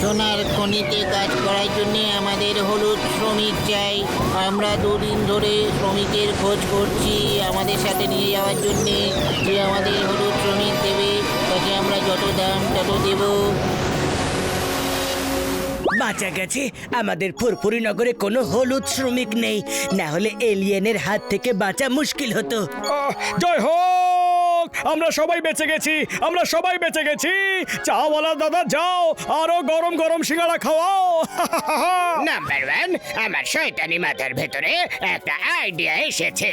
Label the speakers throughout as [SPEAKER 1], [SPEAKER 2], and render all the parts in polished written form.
[SPEAKER 1] সোনার খনিতে কাজ করার জন্য আমাদের হলুদ শ্রমিক চাই। আমরা দুদিন ধরে শ্রমিকের খোঁজ করছি আমাদের সাথে নিয়ে যাওয়ার জন্য। যে আমাদের হলুদ শ্রমিক দেবে তাকে আমরা যত দাম তত দেব।
[SPEAKER 2] বাঁচা গেছে, আমাদের ফুরফুরি নগরে কোনো হলুদ শ্রমিক নেই, না হলে এলিয়েনের হাত থেকে বাঁচা মুশকিল হতো।
[SPEAKER 3] জয় হোক, আমরা সবাই বেঁচে গেছি, আমরা সবাই বেঁচে গেছি। চাওয়ালা দাদা যাও, আরো গরম গরম সিঙ্গাড়া খাওয়াও।
[SPEAKER 4] নাম্বার ওয়ান, আমার শয়তানি মাথার ভেতরে একটা আইডিয়া এসেছে।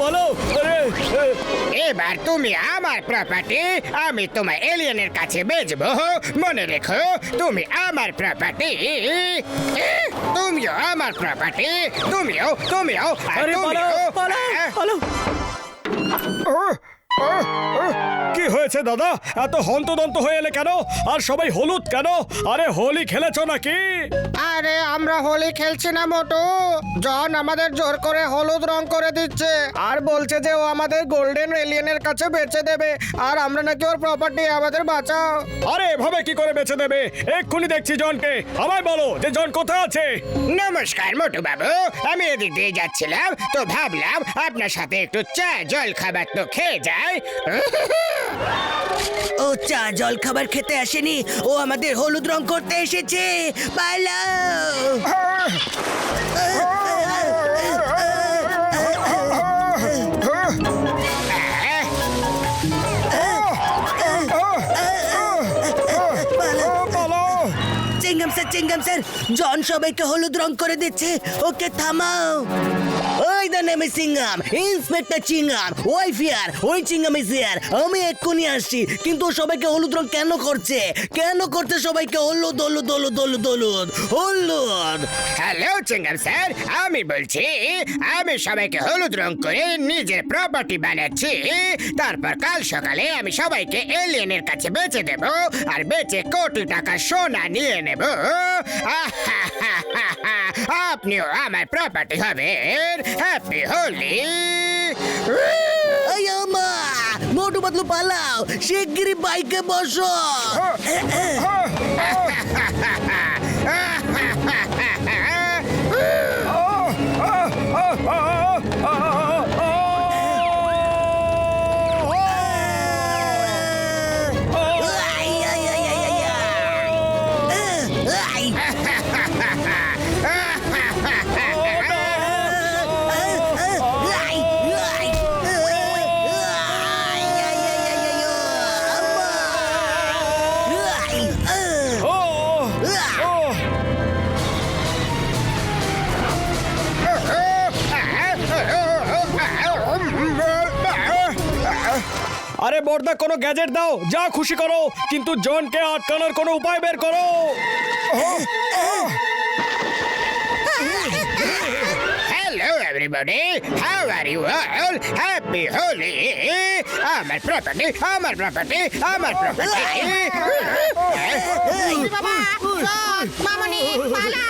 [SPEAKER 3] বলো,
[SPEAKER 4] এবার তুমি আমার প্রপার্টি আমি তোমার এলিয়েনের কাছে বেচবো। মনে রেখো, তুমি আমার প্রপার্টি, তুমিও আমার প্রপার্টি, তুমিও তুমিও আর
[SPEAKER 3] আরে
[SPEAKER 4] তুমিও।
[SPEAKER 3] পালাও। কি হয়েছে দাদা, এত হন্তদন্ত হয়ে এলে কেন? আর সবাই হলুদ কেন? আরে হোলি খেলেছো নাকি?
[SPEAKER 4] আরে আমরা হোলি খেলছি না মোটু। জন আমাদের জোর করে হলুদ রং করে দিচ্ছে আর বলছে যে ও আমাদের গোল্ডেন এলিয়েনের কাছে বেচে দেবে, আর আমরা নাকি ওর প্রপার্টি। আমাদের বাঁচাও।
[SPEAKER 3] আরে এভাবে কি করে বেঁচে দেবে? এক্ষুনি দেখছি জনকে। আমায় বলো যে জন কোথায় আছে।
[SPEAKER 4] নমস্কার মোটু বাবু, আমি এদিক দিয়ে যাচ্ছিলাম তো ভাবলাম আপনার সাথে একটু চা জল খাবার তো খেয়ে যায়।
[SPEAKER 2] ও চা জল খাবার খেতে আসেনি, ও আমাদের হলুদ রং করতে এসেছে। পালাও। চিঙ্গাম স্যার, জন সবাইকে হলুদ রং করে দিচ্ছে, ওকে থামাও। ওই দা নেমে সিঙ্গাম, ইন্সপেক্টর চিঙ্গাম, ওই ফিয়ার, ওই চিঙ্গাম ইজ হিয়ার। আমি এক্ষুনি আসছি, কিন্তু সবাইকে হলুদ রং কেন করছে? কেন করছে সবাইকে হলুদ হলুদ হলুদ হলুদ হলুদ হলুদ?
[SPEAKER 4] হ্যালো চিঙ্গাম স্যার, আমি বলছি আমি সবাইকে হলুদ রং করে নিজের প্রপার্টি বানাচ্ছি। তারপর কাল সকালে আমি সবাইকে এলিয়েনের কাছে বেচে দেব, আর বেচে কোটি টাকা সোনা নিয়ে নেব। আপনিও আমার প্রপার্টি হবেন। হ্যাপি হোলি।
[SPEAKER 2] মোটু পাতলু পালাও, শিগগিরই বাইকে বসো।
[SPEAKER 3] আরে বর্দা, কোনো গ্যাজেট দাও, যা খুশি করো, কিন্তু জনকে আটকানোর কোনো উপায় বের করো।
[SPEAKER 4] Hello everybody, how are you all? Happy Holi! আমার প্রপার্টি, আমার প্রপার্টি, আমার প্রপার্টি।
[SPEAKER 5] বাবা, মামনি, পালা!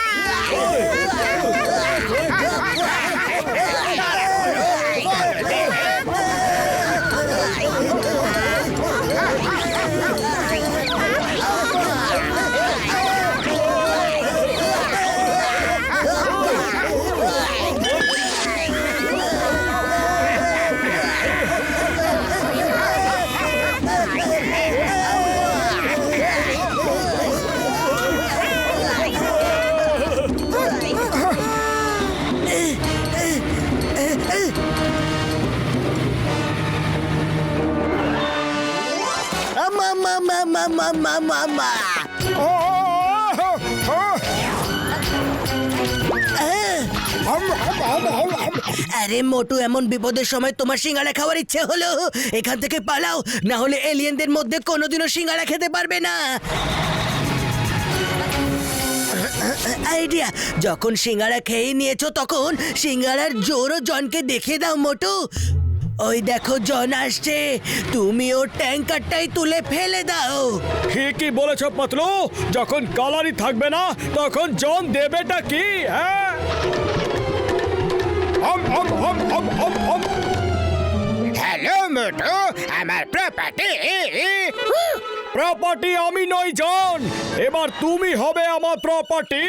[SPEAKER 2] মা মা মা মা মা মা মা মা
[SPEAKER 4] ও, ও,
[SPEAKER 2] আরে মোটু, এমন বিপদের সময় তোমার সিঙ্গারা খাওয়ার ইচ্ছে হলো? এখান থেকে পালাও, না হলে এলিয়েনদের মধ্যে কোনোদিনও সিঙ্গারা খেতে পারবে না। আইডিয়া, যখন সিঙ্গারা খেয়ে নিয়েছো তখন সিঙ্গারার জোরও জনকে দেখিয়ে দাও মোটু। ওই দেখো জন আসছে, তুমি ওর ট্যাঙ্কারটাই তুলে ফেলে দাও।
[SPEAKER 3] ঠিকই বলেছ পাতলু, যখন কালারই থাকবে না তখন জন দেবেটা কি? হ্যাঁ,
[SPEAKER 4] হ্যালো মোটু, আমার প্রপার্টি।
[SPEAKER 3] প্রপার্টি আমি নই জন, এবার তুমি হবে আমার প্রপার্টি।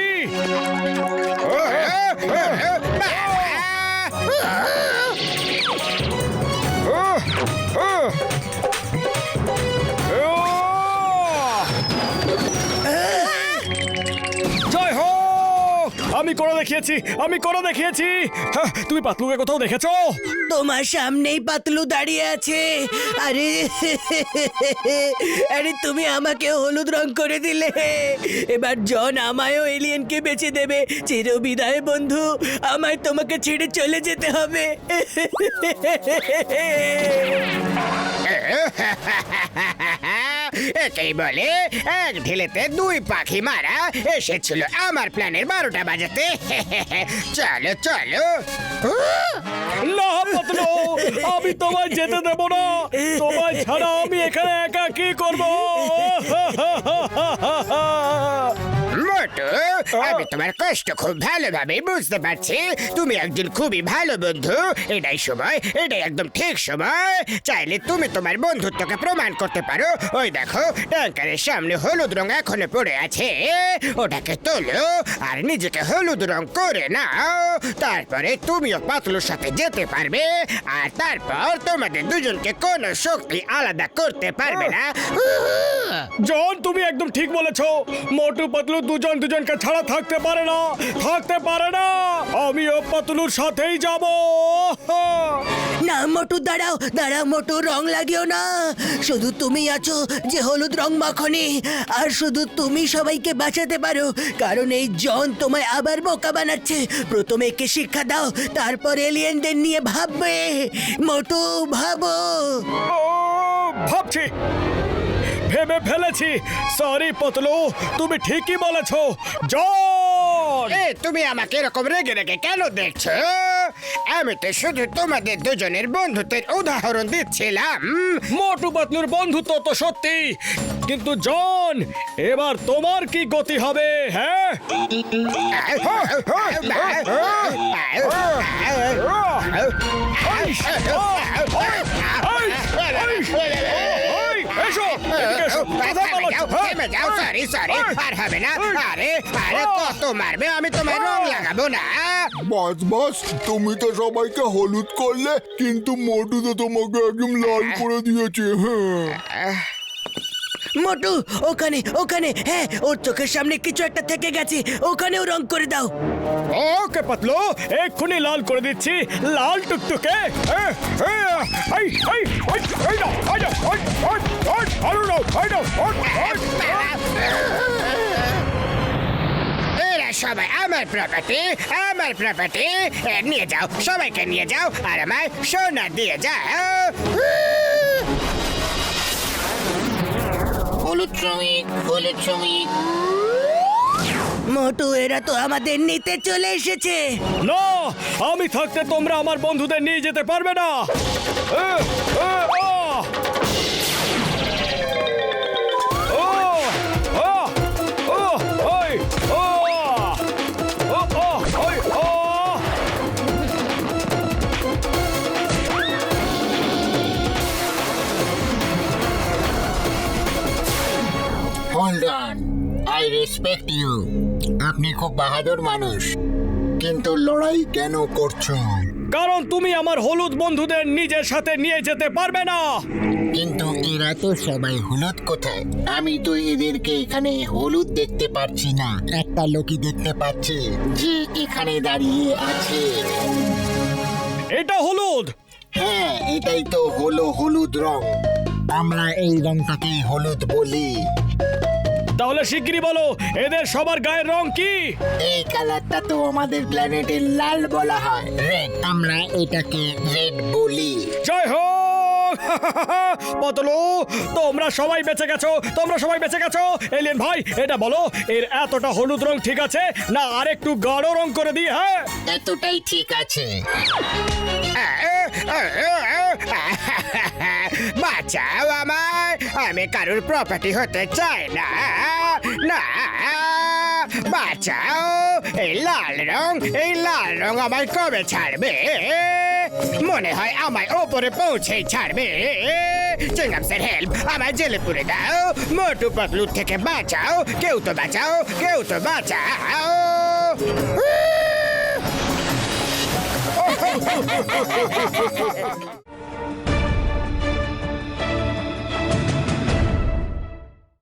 [SPEAKER 3] জয় হোক, আমি করে দেখিয়েছি, আমি করে দেখিয়েছি। হ্যাঁ, তুমি পাতলুকে কোথাও দেখেছো?
[SPEAKER 2] তোমার সামনেই পাতলু দাঁড়িয়ে আছে। আরে আরে, তুমি আমাকে হলুদ রং করে দিলে, এবার জন আমায়ও এলিয়েনকে বেঁচে দেবে। চিরবিদায় বন্ধু, আমায় তোমাকে ছেড়ে চলে যেতে হবে।
[SPEAKER 4] একেই বলে এক ঢিলেতে দুই পাখি মারা। এসেছিল আমার প্ল্যানের 12টা বাজাতে। চলো চলো।
[SPEAKER 3] না পাতলু, আমি তোমায় যেতে দেব না। তোমায় ছাড়া আমি এখানে একা কি করব?
[SPEAKER 4] মোটু, আমি তোমার কষ্ট খুব ভালোভাবে বুঝতে পারছি। তুমি একজন খুবই ভালো বন্ধু। এটাই সময়, এটাই একদম ঠিক সময়। চাইলে তুমি তোমার বন্ধুত্বকে প্রমাণ করতে পারো। ওই দেখো, ট্যাঙ্কারের সামনে হলুদ রং এখনো পড়ে আছে। ওটাকে তোলো আর নিজেকে হলুদ রং করে নাও। তারপরে তুমিও পাতলুর সাথে যেতে পারবে। আর তারপর তোমাদের দুজনকে কোনো শক্তি আলাদা করতে পারবে না।
[SPEAKER 3] জন, তুমি একদম ঠিক বলেছো। মোটু পাতলু দুজন দুজনকে ছাড়া থাকতে পারে না, থাকতে পারে না। আমিও পাতলুর সাথেই যাব।
[SPEAKER 2] না মোটু, দাঁড়াও দাঁড়াও মোটু, রং লাগিও না। শুধু তুমি আছো যে হলুদ রং মাখনি, আর শুধু তুমি সবাইকে বাঁচাতে পারো। কারণ এই জন তোমায় আবার বোকা বানাচ্ছে। প্রথমে একে শিক্ষা দাও, তারপর এলিয়েনদের নিয়ে ভাববে। মোটু, ভাবো।
[SPEAKER 3] ও, ভাবছি, ভেবে ফেলেছি। সরি পাতলু, তুমি ঠিকই বলেছো। জন,
[SPEAKER 4] এ, তুমি আমাকে এরকম রেগে রেগে কেন দেখছো? আমি তো শুধু তোমাদের দুজনের বন্ধুত্বের উদাহরণ দিচ্ছিলাম।
[SPEAKER 3] মোটু পাতলুর বন্ধুত্ব তো সত্যি, কিন্তু জন, এবার তোমার কি গতি হবে? হ্যাঁ, ওই, এসো, এদিকে এসো, কথা বলো।
[SPEAKER 4] থেমে যাও, সরি সরি, আর হবে না। আরে আরে, কত মারবে? আমি তোমায় রং লাগাবো না।
[SPEAKER 6] বাস বাস, তুমি তো সবাইকে হলুদ করলে, কিন্তু মোটু তো তোমাকে একদম লাল করে দিয়েছে। হ্যাঁ,
[SPEAKER 2] মোটু, ওখানে ওখানে, হ্যাঁ, ওর চোখের সামনে কিছু একটা থেকে গেছে, ওখানেও রং করে দাও।
[SPEAKER 3] ওকে পাতলু, এক্ষুনি লাল করে দিচ্ছি, লাল টুকটুকে।
[SPEAKER 4] এরা সবাই আমার প্রপার্টি, আমার প্রপার্টি। নিয়ে যাও, সবাইকে নিয়ে যাও, আর আমায় সোনা দিয়ে যাও।
[SPEAKER 1] হলুদ শ্রমিক, হলুদ শ্রমিক।
[SPEAKER 2] মোটু, এরা তো আমাদের নিতে চলে এসেছে।
[SPEAKER 3] না, আমি থাকতে তোমরা আমার বন্ধুদের নিয়ে যেতে পারবে না।
[SPEAKER 1] Hold on, I respect you. আপনি খুব বাহাদুর মানুষ, কিন্তু লড়াই কেন করছো?
[SPEAKER 3] কারণ তুমি আমার হলুদ বন্ধুদের নিজের সাথে নিয়ে যেতে পারবে না।
[SPEAKER 1] কিন্তু এরা তো সবাই হলুদ কোথায়? আমি তো এদেরকে এখানে হলুদ দেখতে পাচ্ছি না। একটা লোকই দেখতে পাচ্ছি যে এখানে দাঁড়িয়ে আছে।
[SPEAKER 3] এটা হলুদ।
[SPEAKER 1] হ্যাঁ, এটাই তো হলো হলুদ রং। আমরা এই রংটাকেই হলুদ বলি।
[SPEAKER 3] তাহলে শিগগিরই বলো এদের সবার গায়ের রং কি?
[SPEAKER 1] এই কালারটা তো আমাদের প্ল্যানেটের লাল বলা হয়, রেড। আমরা এটাকে রেড বলি।
[SPEAKER 3] জয় হোক পতলু, তোমরা সবাই বেঁচে গেছো, তোমরা সবাই বেঁচে গেছো। এলিয়েন ভাই, এটা বলো এর এতটা হলুদ রং ঠিক আছে না আর একটু গাঢ় রং করে দিই? হ্যাঁ,
[SPEAKER 1] এতটাই ঠিক আছে।
[SPEAKER 4] বাঁচাও আমায়, আমি কারোর প্রপার্টি হতে চাই না। না, বাঁচাও। এই লাল রং আমায় কবে ছাড়বে? মনে হয় আমায় ওপরে পৌঁছেই ছাড়বে। চিংগাম স্যার, হেল্প, আমায় জেলে পুরে দাও। মোটু পাতলু থেকে বাঁচাও, কেউ তো বাঁচাও, কেউ তো বাঁচাও।